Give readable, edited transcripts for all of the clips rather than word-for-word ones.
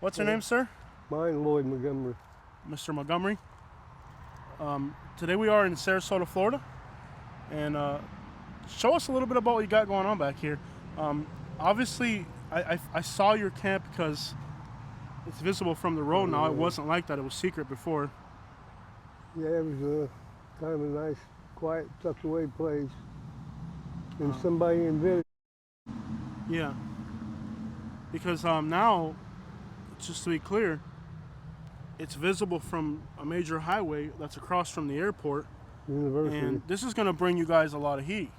What's your name, sir? Mine, Lloyd Montgomery. Mr. Montgomery. Today we are in Sarasota, Florida, and show us a little bit about what you got going on back here. Obviously, I saw your camp because it's visible from the road now. It wasn't like that. It was secret before. Yeah, it was kind of a nice, quiet, tucked away place. And somebody invented. Yeah. Because now, just to be clear, it's visible from a major highway that's across from the airport. University. And this is going to bring you guys a lot of heat.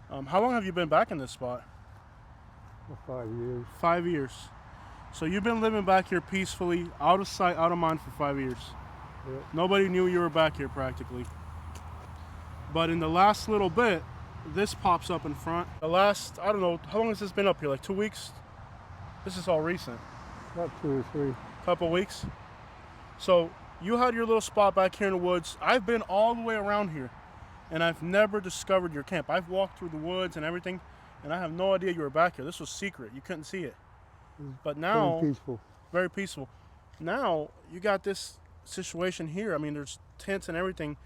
How long have you been back in this spot? For 5 years. 5 years. So you've been living back here peacefully, out of sight, out of mind for 5 years. Yep. Nobody knew you were back here practically. But in the last little bit, this pops up in front. The last, I don't know, how long has this been up here? Like 2 weeks? This is all recent. About 2 or 3. Couple weeks. So you had your little spot back here in the woods. I've been all the way around here, and I've never discovered your camp. I've walked through the woods and everything, and I have no idea you were back here. This was secret. You couldn't see it. But now, Very peaceful. very peaceful. Now you got this situation here. I mean, there's tents and everything.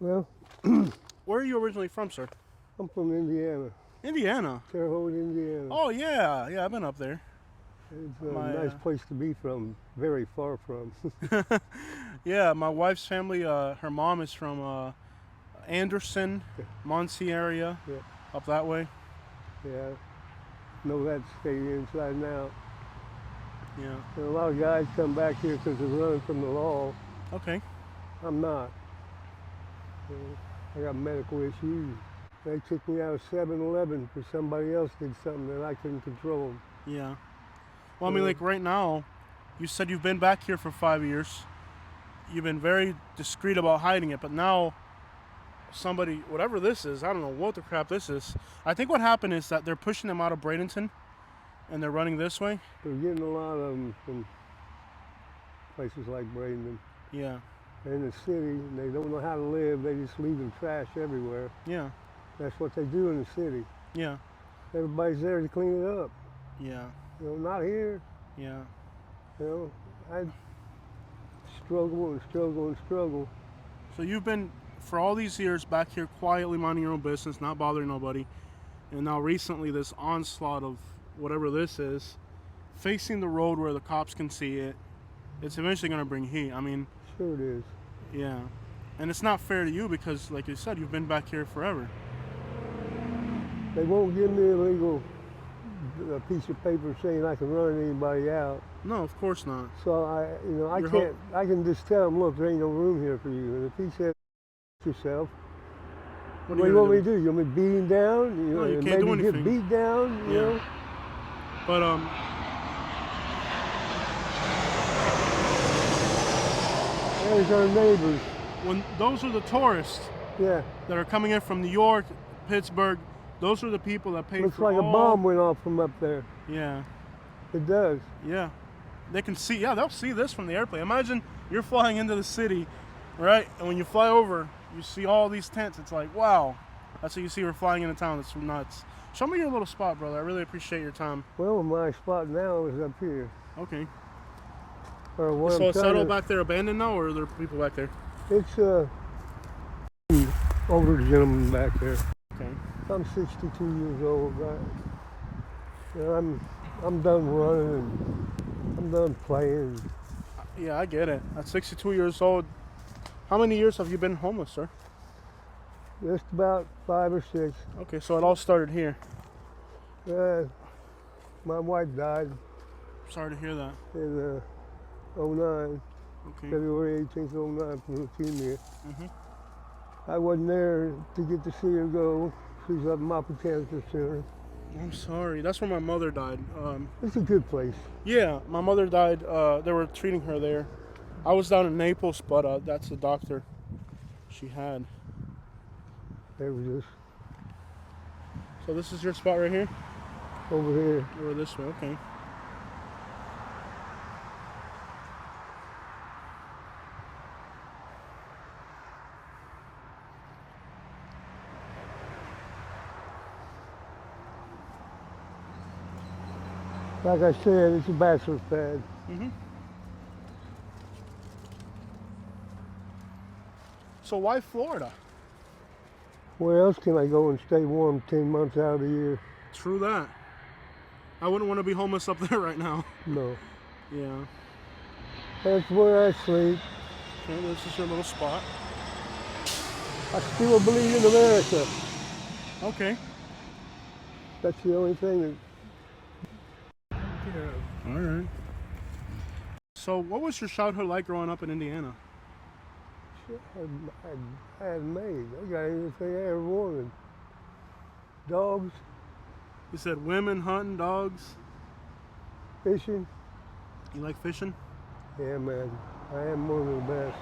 Well, Where are you originally from, sir? I'm from Indiana, Indiana. Terre Haute, Indiana. Oh yeah, yeah. I've been up there. It's a nice place to be from, very far from. Yeah, my wife's family. Her mom is from Anderson, Muncie area, Yeah. up that way. Yeah, know that state inside and out. Yeah. And a lot of guys come back here because they're running from the law. Okay. I'm not. I got medical issues. They took me out of 7-Eleven because somebody else did something that I couldn't control. Yeah. Well, I mean, like right now, you said you've been back here for 5 years. You've been very discreet about hiding it, but now somebody, whatever this is, I don't know what the crap this is. I think what happened is that they're pushing them out of Bradenton, and they're running this way. They're getting a lot of them from places like Bradenton. Yeah. They're in the city, and they don't know how to live. They just leaving trash everywhere. Yeah. That's what they do in the city. Yeah. Everybody's there to clean it up. Yeah. You know, not here. Yeah. You know, I struggle and struggle and struggle. So you've been, for all these years, back here quietly minding your own business, not bothering nobody. And now recently this onslaught of whatever this is, facing the road where the cops can see it, it's eventually going to bring heat. I mean, Sure it is. yeah. And it's not fair to you because, like you said, you've been back here forever. They won't give me a piece of paper saying I can run anybody out. No, of course not. So I can just tell them, look, there ain't no room here for you. And if he says yourself, what do you want me to do? You want me to beat him down? No, you and can't do maybe anything. get beat down? You know? But There's our neighbors. when those are the tourists Yeah. that are coming in from New York, Pittsburgh, those are the people that pay Looks for like a bomb went off from up there. Yeah. It does. Yeah. They can see, yeah, they'll see this from the airplane. Imagine you're flying into the city, right? And when you fly over, you see all these tents. It's like, wow. That's what you see we're flying into town. It's nuts. Show me your little spot, brother. I really appreciate your time. Well, my spot now is up here. Okay. Or what So I'm it's trying settled to- back there abandoned now, or are there people back there? It's older gentleman back there. Okay. I'm 62 years old. I'm done running and I'm done playing. Yeah, I get it. At 62 years old, how many years have you been homeless, sir? Just about 5 or 6. Okay, so it all started here. My wife died Sorry to hear that. in 09, Okay. February 18th, 09 from leukemia. Mhm. I wasn't there to get to see her go. She's up in Mopper Cancer Center. I'm sorry. That's where my mother died. It's a good place. Yeah, my mother died. They were treating her there. I was down in Naples, but that's the doctor she had. There was this So this is your spot right here? over here. Or this way, okay. Like I said, it's a bachelor's pad. So why Florida? Where else can I go and stay warm 10 months out of the year? True that. I wouldn't want to be homeless up there right now. No. Yeah. That's where I sleep. Okay, this is your little spot. I still believe in America. Okay. That's the only thing that... All right. So what was your childhood like growing up in Indiana? I had made. I got anything I ever wanted. Dogs, You said women, hunting, dogs. fishing. You like fishing? Yeah, man. I am one of the best.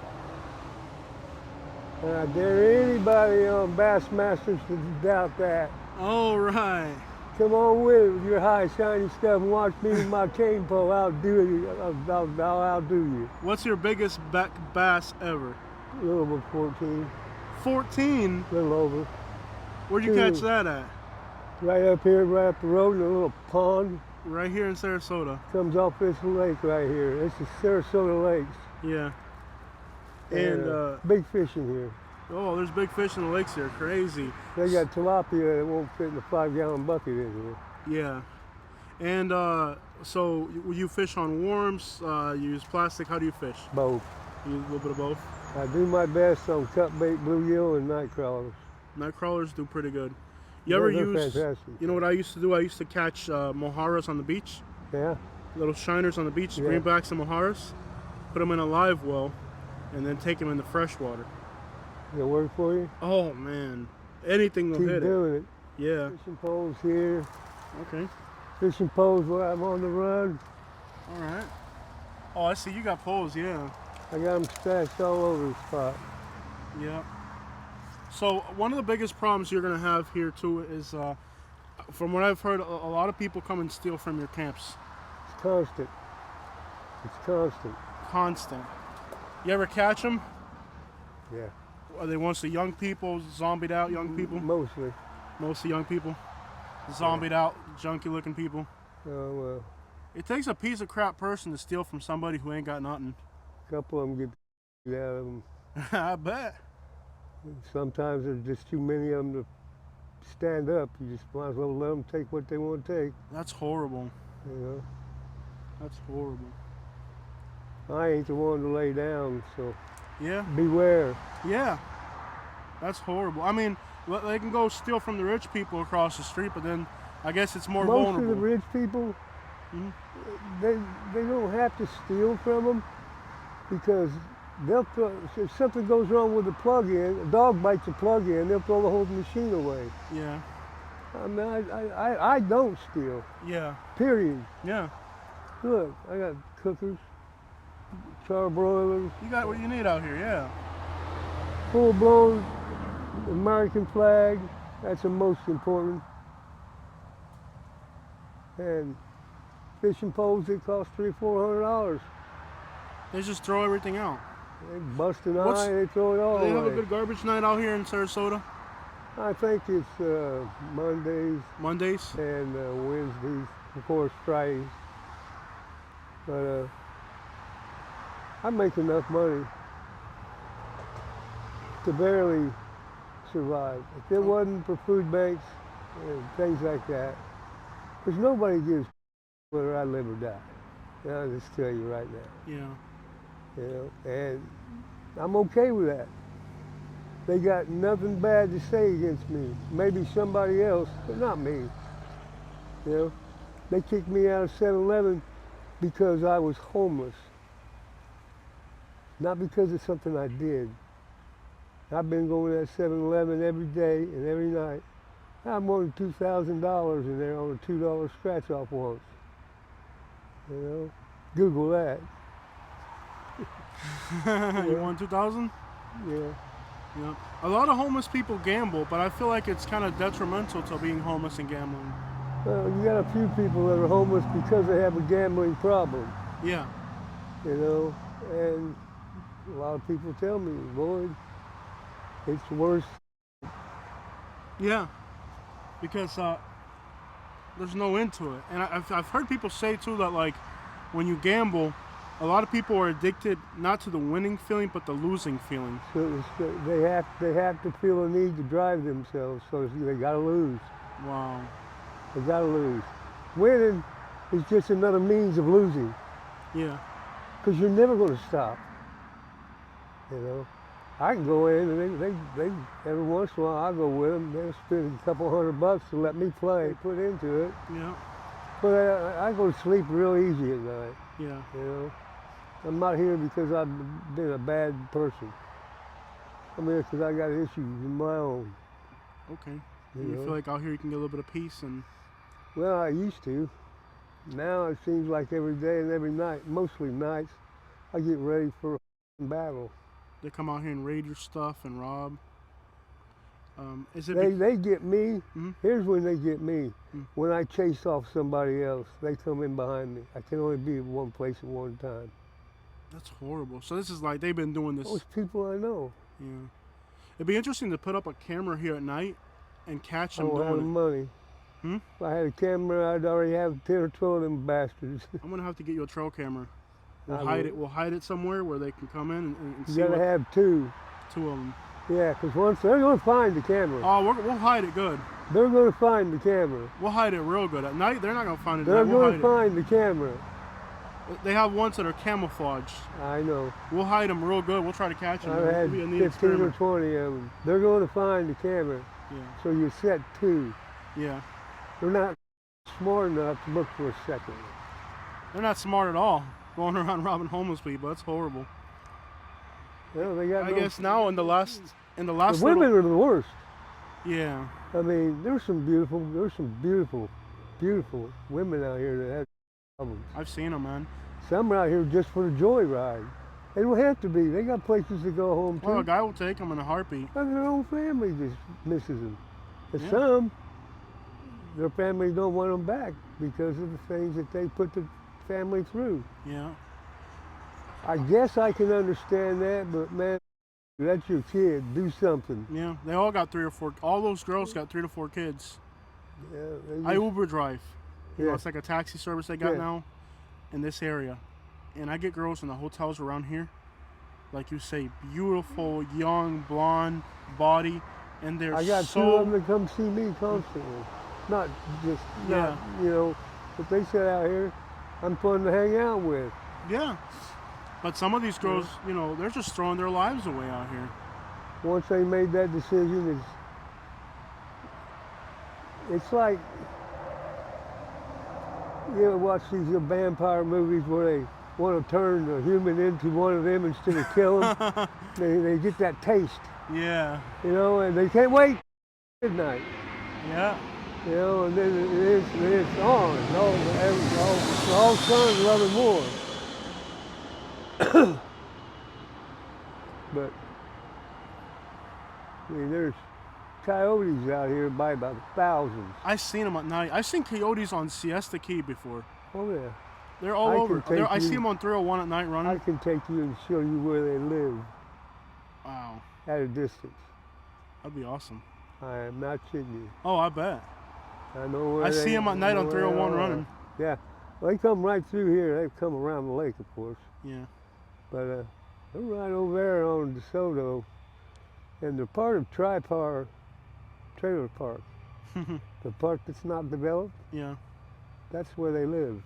And I dare anybody on Bassmasters to doubt that. All right. Come on with it with your high, shiny stuff and watch me with my cane pole. I'll outdo you. What's your biggest bass ever? A little over 14, 14? a little over. Where'd you catch that at? Right up here, right up the road, in a little pond. Right here in Sarasota. Comes off this lake right here. This is Sarasota Lakes. Yeah. And big fish in here. oh, there's big fish in the lakes here. Crazy. They got tilapia that won't fit in a 5-gallon bucket in here. Yeah. And so you fish on worms, you use plastic. How do you fish? Both. You use a little bit of both? I do my best on cut bait, bluegill, and night crawlers. Night crawlers do pretty good. You Yeah, ever they're use, fantastic. you know what I used to do? I used to catch mojaras on the beach. Yeah? Little shiners on the beach, Yeah. greenbacks and mojaras. Put them in a live well and then take them in the fresh water. Does it work for you? Oh man, anything will Keep hit it. doing it. Yeah. Fishing poles here. Okay. Fishing poles where I'm on the run. All right. Oh, I see. You got poles. Yeah. I got them stashed all over the spot. Yeah. So one of the biggest problems you're gonna have here too is, from what I've heard, a lot of people come and steal from your camps. It's constant. It's constant. Constant. You ever catch them? Yeah. Are they mostly young people, zombied out young people? Mostly. Mostly young people. Zombied out, junky looking people. Oh, well. It takes a piece of crap person to steal from somebody who ain't got nothing. A couple of them get out of them. I bet. Sometimes there's just too many of them to stand up. You just might as well let them take what they want to take. That's horrible. You know. That's horrible. I ain't the one to lay down, so Yeah. beware. Yeah. That's horrible. I mean, they can go steal from the rich people across the street, but then I guess it's more Most vulnerable. of the rich people, Mhm. they don't have to steal from them because they'll throw, if something goes wrong with the plug-in, a dog bites the plug-in, they'll throw the whole machine away. Yeah. I mean, I don't steal, Yeah. period. Yeah. Look, I got cookers, charbroilers, You got what you need out here. Yeah. full-blown American flag, that's the most important. And fishing poles that cost $300-400. They just throw everything out. They bust an What's- eye, they throw it all Do they have a away. good garbage night out here in Sarasota? I think it's Mondays Mondays? and Wednesdays, of course Fridays. But I make enough money to barely survive. If it wasn't for food banks and things like that, because nobody gives whether I live or die. I'll just tell you right now. Yeah. You know, and I'm okay with that. They got nothing bad to say against me. Maybe somebody else, but not me. You know, they kicked me out of 7-Eleven because I was homeless. Not because of something I did. I've been going to that 7-Eleven every day and every night. I have more than $2,000 in there on a $2 scratch off once. You know, Google that. You won 2,000? Yeah. Yeah. A lot of homeless people gamble, but I feel like it's kind of detrimental to being homeless and gambling. Well, you got a few people that are homeless because they have a gambling problem, Yeah. you know, and a lot of people tell me, Lloyd, it's worse. Yeah. Because there's no end to it. And I've heard people say too that like when you gamble, a lot of people are addicted not to the winning feeling but the losing feeling. So they have to feel a need to drive themselves, so they gotta lose. Wow. They gotta lose. Winning is just another means of losing, Yeah. because you're never gonna stop. You know, I can go in and they every once in a while I go with them. They'll spend a couple $100 to let me play, put into it. Yeah. But I go to sleep real easy at night. Yeah. You know, I'm not here because I've been a bad person. I'm here because I got issues of my own. Okay. You You know? feel like out here you can get a little bit of peace and Well, I used to. Now it seems like every day and every night, mostly nights, I get ready for a battle. they come out here and raid your stuff and rob. Is it? They get me. Mhm. Here's when they get me. Mm. When I chase off somebody else, they come in behind me. I can only be in one place at one time. That's horrible. So this is like they've been doing this. Those people I know. Yeah. It'd be interesting to put up a camera here at night and catch I them don't have the doing it. money. Hmm? If I had a camera, I'd already have 10 or 12 of them bastards. I'm gonna have to get you a trail camera. We'll I hide will. it. We'll hide it somewhere where they can come in and You see gotta what, have two. two of them. Yeah, because once they're gonna find the camera. Oh, we'll hide it good. They're gonna find the camera. We'll hide it real good. At night, they're not gonna find it. They're At night. We'll gonna hide find the camera. it. They have ones that are camouflaged. I know. We'll hide them real good. We'll try to catch them. I've It'll had be a 15 neat or experiment. 20 of them. They're gonna find the camera. Yeah. So you set two. Yeah. They're not smart enough to look for a second. They're not smart at all. Going around robbing homeless people. That's horrible. Well, they got I no, guess now in the last the little, women are the worst. yeah. I mean, there's some beautiful women out here that have problems. I've seen them, man. Some are out here just for the joyride. They don't have to be. They got places to go home to. Well, a guy will take them in a heartbeat. And their own family just misses them. And Yeah. some, their family don't want them back because of the things that they put the family through. Yeah. I guess I can understand that, but man, that's your kid. Do something. Yeah. They all got 3 or 4. All those girls got 3 to 4 kids. Yeah, they I just- Uber drive. You know, Yeah. it's like a taxi service they got Yeah. now in this area. And I get girls in the hotels around here, like you say, beautiful, young, blonde body, and they're I got so. 2 of them that come see me constantly. Not just, not, you know, but they sit out here, I'm fun to hang out with. Yeah. But some of these girls, you know, they're just throwing their lives away out here. Once they made that decision, it's like, you ever watch these vampire movies where they want to turn a human into one of them instead of kill them? they get that taste, Yeah. you know, and they can't wait midnight, Yeah. you know, and then it's on. All sons love it more. But, I mean, there's coyotes out here by about thousands. I seen them at night. I've seen coyotes on Siesta Key before. Oh yeah. They're all I over. can take I see you- them on 301 at night I running. can take you and show you where they live Wow. at a distance. That'd be awesome. I am not kidding you. Oh, I bet. I know where I they see them at night know on where they 301 are. running. Yeah. Well, they come right through here. They come around the lake, of course. Yeah. But they're right over there on DeSoto. And they're part of Tripar Trailer Park. The park that's not developed, Yeah. that's where they live.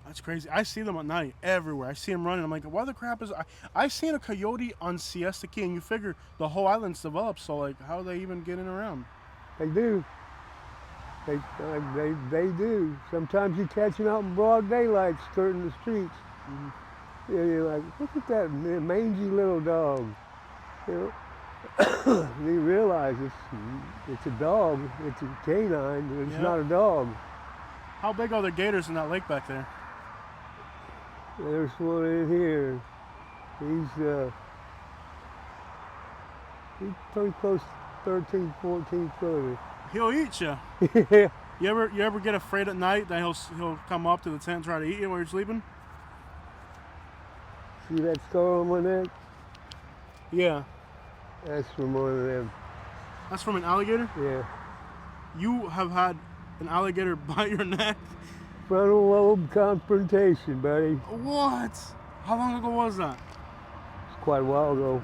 That's crazy. I see them at night everywhere. I see them running. I'm like, why the crap is I seen a coyote on Siesta Key, and you figure the whole island's developed, so like, how are they even getting around? They do. They do. Sometimes you catch them out in broad daylight skirting the streets. Mhm. Yeah, you're like, look at that mangy little dog. You know, and you realize it's a dog. It's a canine. But it's Yeah. not a dog. How big are the gators in that lake back there? There's one in here. He's pretty close, 13, 14 foot. He'll eat you. Yeah. You ever get afraid at night that he'll come up to the tent and try to eat you while you're sleeping? See that scar on my neck? Yeah. That's from one of them. That's from an alligator? Yeah. You have had an alligator bite your neck? Frontal lobe confrontation, buddy. What? How long ago was that? It's quite a while ago.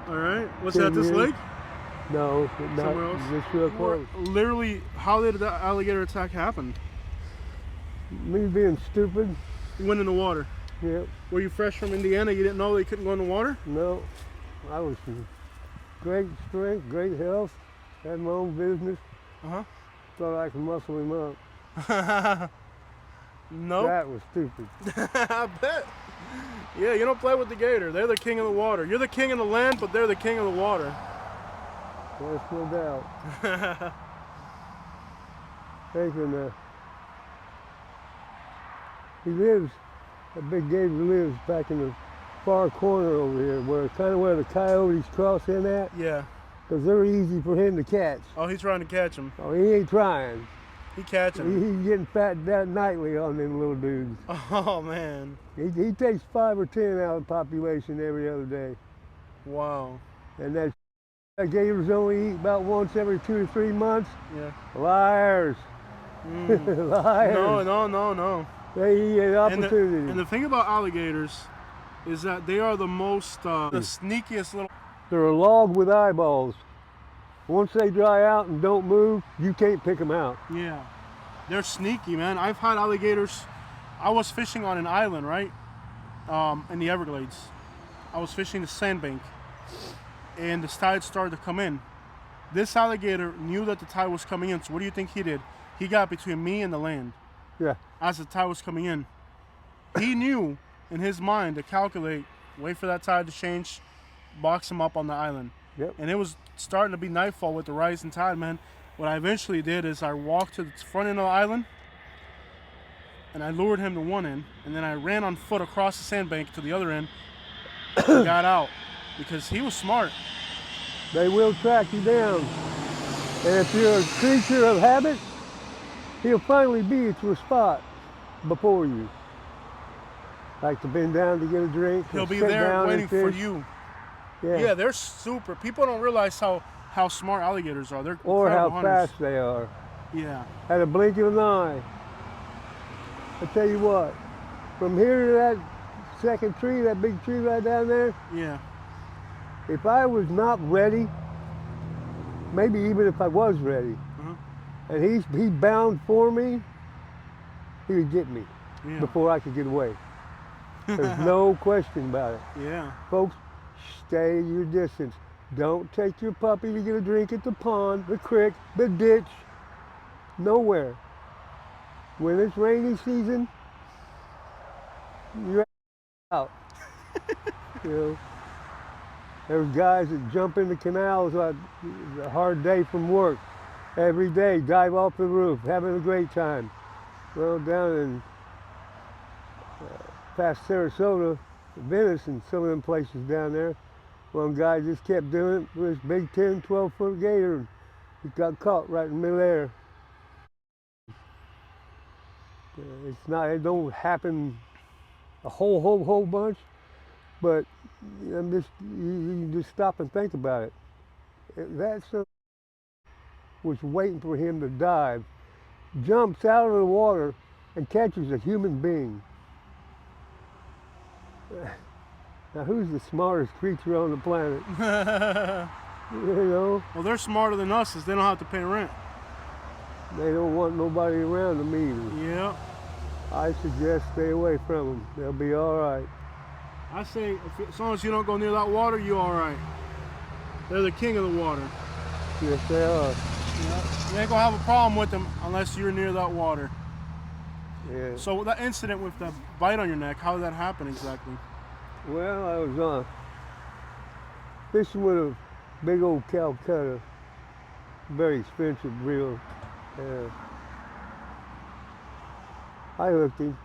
All right. Was it 10 at this years. lake? No, Somewhere not else? just real You were- close. Literally, how did that alligator attack happen? Me being stupid. You went in the water. Yep. Were you fresh from Indiana? You didn't know they couldn't go in the water? No, I was in great strength, great health, had my own business. Uh Thought I could muscle him up. huh. Nope. That was stupid. I bet. Yeah, you don't play with the gator. They're the king of the water. You're the king of the land, but they're the king of the water. There's no doubt. He lives, a big gator lives back in the far corner over here, where kind of where the coyotes cross in at, Yeah. because they're easy for him to catch. Oh, he's trying to catch him. Oh, he ain't trying. He catching him. He's getting fat that nightly on them little dudes. Oh, man. He takes 5 or 10 out of the population every other day. Wow. And that gators only eat about once every 2 or 3 months. Yeah. Liars. Mm. Liars. No. They eat an And opportunity. the thing about alligators is that they are the most, the sneakiest little. They're a log with eyeballs. Once they dry out and don't move, you can't pick them out. Yeah. They're sneaky, man. I've had alligators. I was fishing on an island, right? In the Everglades. I was fishing the sandbank. And the tide started to come in. This alligator knew that the tide was coming in. So what do you think he did? He got between me and the land Yeah. as the tide was coming in. He knew in his mind to calculate, wait for that tide to change, box him up on the island. Yep. And it was starting to be nightfall with the rising tide, man. What I eventually did is I walked to the front end of the island and I lured him to one end, and then I ran on foot across the sandbank to the other end and got out because he was smart. They will track you down. And if you're a creature of habit, he'll finally be at your spot before you. Like to bend down to get a drink. or He'll be sit there down and waiting for fish. you. Yeah. Yeah, they're super. People don't realize how smart alligators are. They're Or how incredible hunters. fast they are. Yeah. At a blink of an eye. I tell you what, from here to that second tree, that big tree right down there, Yeah. if I was not ready, maybe even if I was ready, Uh-huh. and he bound for me, he would get me Yeah. before I could get away. There's no question about it. Yeah. Folks, stay your distance. Don't take your puppy to get a drink at the pond, the creek, the ditch, nowhere. When it's rainy season, you're out. You know, there's guys that jump in the canals on a hard day from work every day, dive off the roof, having a great time. Well, down in past Sarasota, Venice, and some of them places down there, one guy just kept doing it with this big 10, 12-foot gator, and he got caught right in midair. It's not, it don't happen a whole bunch, but I'm just, you just stop and think about it. That son was waiting for him to dive, jumps out of the water and catches a human being. Now who's the smartest creature on the planet? You know, Well, they're smarter than us, as they don't have to pay rent. they don't want nobody around them either. Yeah. I suggest stay away from them. They'll be all right. I say, as long as you don't go near that water, you're all right. They're the king of the water. Yes, they are. Yeah. You ain't gonna have a problem with them unless you're near that water. Yeah. So that incident with that bite on your neck, how did that happen exactly? Well, I was fishing with a big old Calcutta, very expensive reel. I hooked him,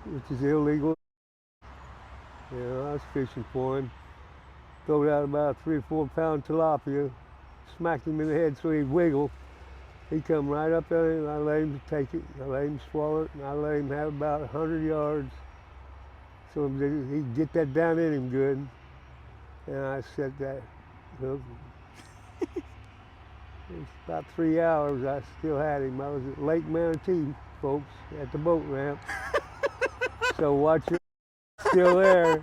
which is illegal. You know, I was fishing for him. Throwed out about a 3 or 4 pound tilapia, smacked him in the head so he'd wiggle. He come right up there and I let him take it, I let him swallow it, and I let him have about 100 yards. So he'd get that down in him good. And I set that hook. It's about 3 hours. I still had him. I was at Lake Manatee, folks, at the boat ramp. So watch it. Still there.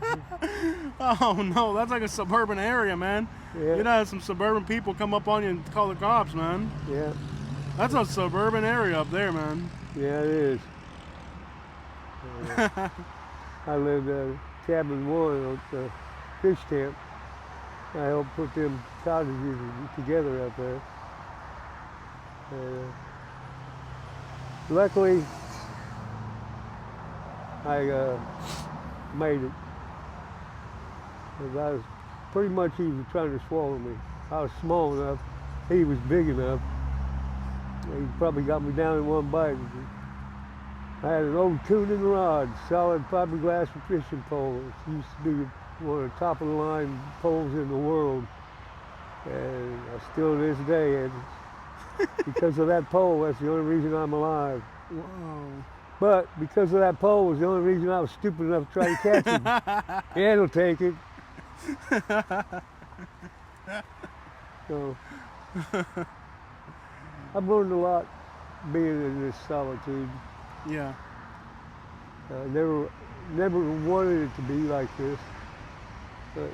Oh no, that's like a suburban area, man. Yeah. You'd have some suburban people come up on you and call the cops, man. Yeah. That's a suburban area up there, man. Yeah, it is. I lived at cabin 1 at the fish camp. I helped put them cottages together up there. Luckily, I made it. 'Cause I was pretty much, he was trying to swallow me. I was small enough, he was big enough. He probably got me down in one bite. I had an old tuning rod, solid fiberglass fishing pole. It used to be one of the top of the line poles in the world. And I still to this day, and because of that pole, that's the only reason I'm alive. Whoa. But because of that pole was the only reason I was stupid enough to try to catch him. Yeah, it'll take it. So, I've learned a lot being in this solitude. Yeah. Never wanted it to be like this, but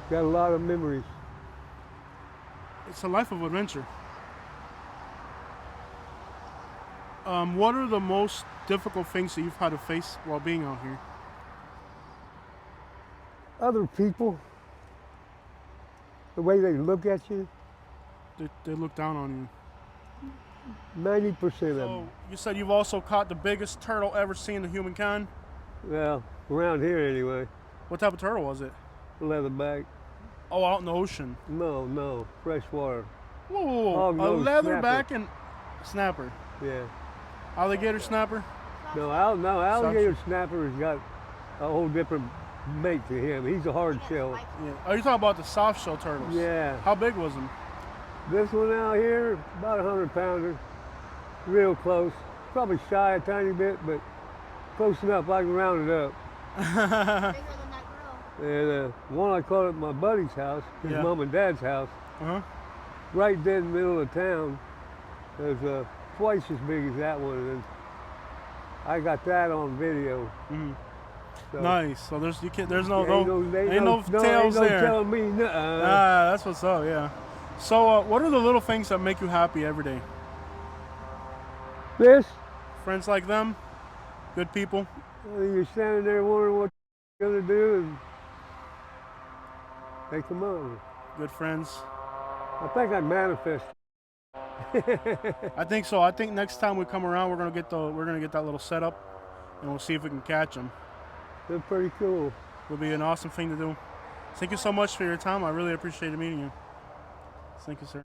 got a lot of memories. It's a life of adventure. What are the most difficult things that you've had to face while being out here? Other people, the way they look at you, They look down on you. 90% of So them. you said you've also caught the biggest turtle ever seen in humankind. Well, around here anyway. What type of turtle was it? Leatherback. Oh, out in the ocean. No, freshwater. Whoa, whoa, whoa. Oh, A no, leatherback and snapper. Yeah. Alligator snapper. No, alligator snapper has got a whole different mate to him. He's a hard shell. Yeah. Are you talking about the soft shell turtles? Yeah. How big was them? This one out here, about a 100-pounder. Real close. Probably shy a tiny bit, but close enough I can round it up. Bigger than that grill. And one I caught at my buddy's house, his Yeah. mom and dad's house, Uh-huh. right dead in the middle of town. It was twice as big as that one, and I got that on video. Mhm. So, Nice. So there's there's no ain't no tails there. telling me nuh-uh. Ah, that's what's up. Yeah. So what are the little things that make you happy every day? This, Friends like them, good people. you're standing there wondering what you're gonna do, and they come on. Good friends. I think I manifest. I think so. I think next time we come around, we're gonna get that little setup, and we'll see if we can catch them. They're pretty cool. It'll be an awesome thing to do. Thank you so much for your time. I really appreciated meeting you. Thank you, sir.